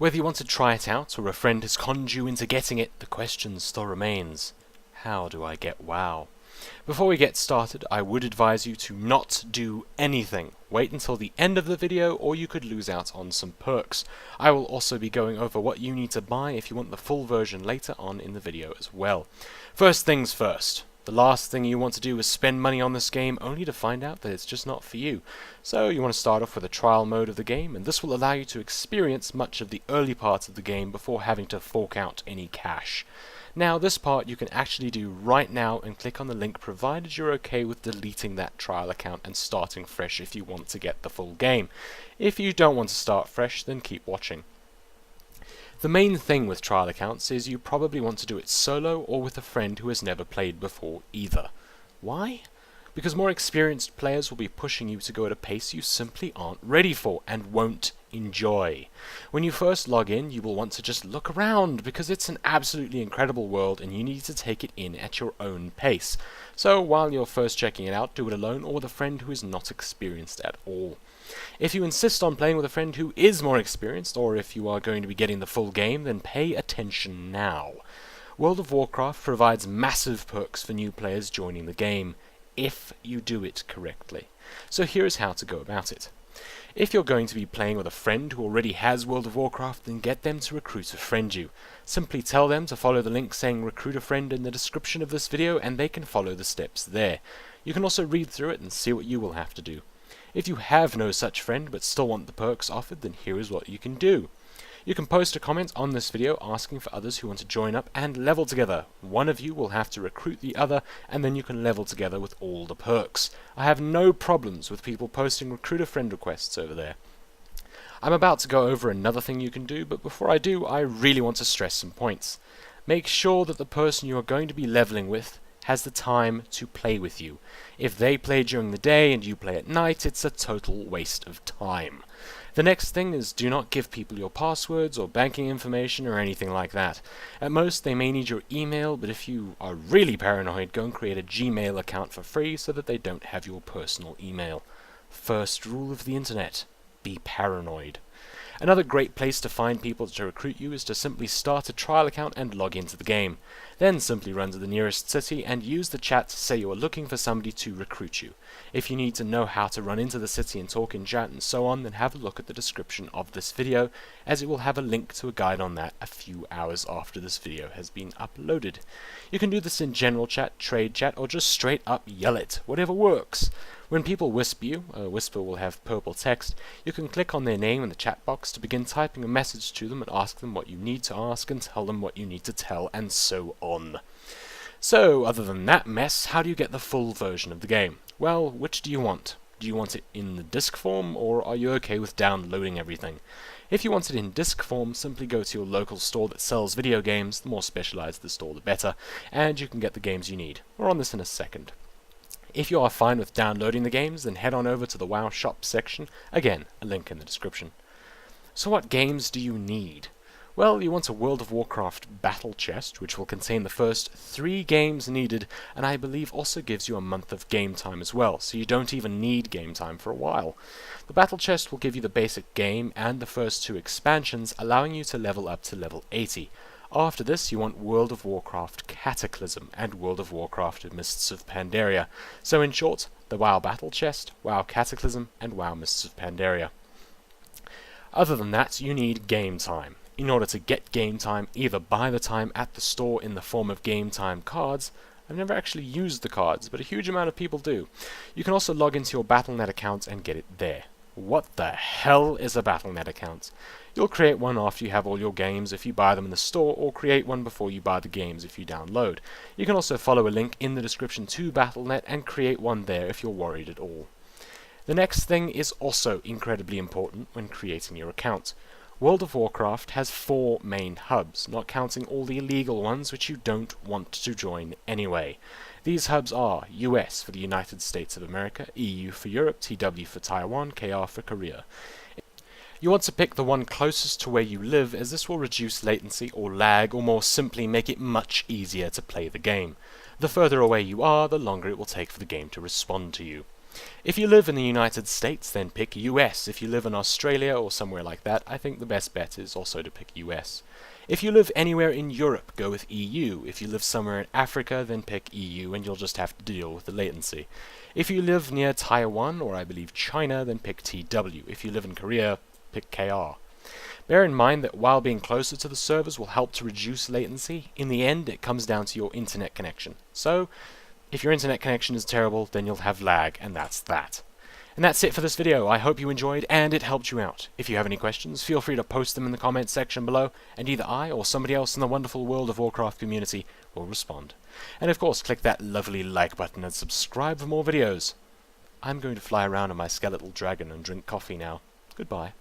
Whether you want to try it out or a friend has conned you into getting it, the question still remains: how do I get WoW? Before we get started, I would advise you to not do anything. Wait until the end of the video or you could lose out on some perks. I will also be going over what you need to buy if you want the full version later on in the video as well. First things first. The last thing you want to do is spend money on this game only to find out that it's just not for you. So you want to start off with a trial mode of the game, and this will allow you to experience much of the early parts of the game before having to fork out any cash. Now this part you can actually do right now and click on the link provided you're okay with deleting that trial account and starting fresh if you want to get the full game. If you don't want to start fresh, then keep watching. The main thing with trial accounts is you probably want to do it solo or with a friend who has never played before either. Why? Because more experienced players will be pushing you to go at a pace you simply aren't ready for and won't enjoy. When you first log in, you will want to just look around because it's an absolutely incredible world and you need to take it in at your own pace. So while you're first checking it out, do it alone or with a friend who is not experienced at all. If you insist on playing with a friend who is more experienced, or if you are going to be getting the full game, then pay attention now. World of Warcraft provides massive perks for new players joining the game, if you do it correctly. So here's how to go about it. If you're going to be playing with a friend who already has World of Warcraft, then get them to recruit a friend you. Simply tell them to follow the link saying recruit a friend in the description of this video and they can follow the steps there. You can also read through it and see what you will have to do. If you have no such friend but still want the perks offered, then here is what you can do. You can post a comment on this video asking for others who want to join up and level together. One of you will have to recruit the other and then you can level together with all the perks. I have no problems with people posting recruit a friend requests over there. I'm about to go over another thing you can do, but before I do, I really want to stress some points. Make sure that the person you are going to be leveling with has the time to play with you. If they play during the day and you play at night, it's a total waste of time. The next thing is do not give people your passwords or banking information or anything like that. At most they may need your email, but if you are really paranoid, go and create a Gmail account for free so that they don't have your personal email. First rule of the internet: be paranoid. Another great place to find people to recruit you is to simply start a trial account and log into the game. Then simply run to the nearest city and use the chat to say you are looking for somebody to recruit you. If you need to know how to run into the city and talk in chat and so on, then have a look at the description of this video, as it will have a link to a guide on that a few hours after this video has been uploaded. You can do this in general chat, trade chat, or just straight up yell it, whatever works. When people whisper you, a whisper will have purple text, you can click on their name in the chat box to begin typing a message to them and ask them what you need to ask and tell them what you need to tell, and so on. So, other than that mess, how do you get the full version of the game? Well, which do you want? Do you want it in the disc form, or are you okay with downloading everything? If you want it in disc form, simply go to your local store that sells video games. The more specialized the store, the better, and you can get the games you need. We're on this in a second. If you are fine with downloading the games, then head on over to the WoW shop section. Again, a link in the description. So what games do you need? Well, you want a World of Warcraft battle chest, which will contain the first 3 games needed, and I believe also gives you a month of game time as well, so you don't even need game time for a while. The battle chest will give you the basic game and the first 2 expansions, allowing you to level up to level 80. After this, you want World of Warcraft Cataclysm and World of Warcraft Mists of Pandaria. So in short, the WoW Battle Chest, WoW Cataclysm, and WoW Mists of Pandaria. Other than that, you need game time. In order to get game time, either buy the time at the store in the form of game time cards. I've never actually used the cards, but a huge amount of people do. You can also log into your Battlenet account and get it there. What the hell is a Battlenet account? You'll create one after you have all your games if you buy them in the store, or create one before you buy the games if you download. You can also follow a link in the description to Battlenet and create one there if you're worried at all. The next thing is also incredibly important when creating your account. World of Warcraft has 4 main hubs, not counting all the illegal ones which you don't want to join anyway. These hubs are US for the United States of America, EU for Europe, TW for Taiwan, KR for Korea. You want to pick the one closest to where you live, as this will reduce latency or lag, or more simply make it much easier to play the game. The further away you are, the longer it will take for the game to respond to you. If you live in the United States, then pick US. If you live in Australia or somewhere like that, I think the best bet is also to pick US. If you live anywhere in Europe, go with EU. If you live somewhere in Africa, then pick EU, and you'll just have to deal with the latency. If you live near Taiwan, or I believe China, then pick TW. If you live in Korea, pick KR. Bear in mind that while being closer to the servers will help to reduce latency, in the end it comes down to your internet connection. So, if your internet connection is terrible, then you'll have lag, and that's that. And that's it for this video. I hope you enjoyed and it helped you out. If you have any questions, feel free to post them in the comments section below, and either I or somebody else in the wonderful World of Warcraft community will respond. And of course, click that lovely like button and subscribe for more videos. I'm going to fly around on my skeletal dragon and drink coffee now. Goodbye.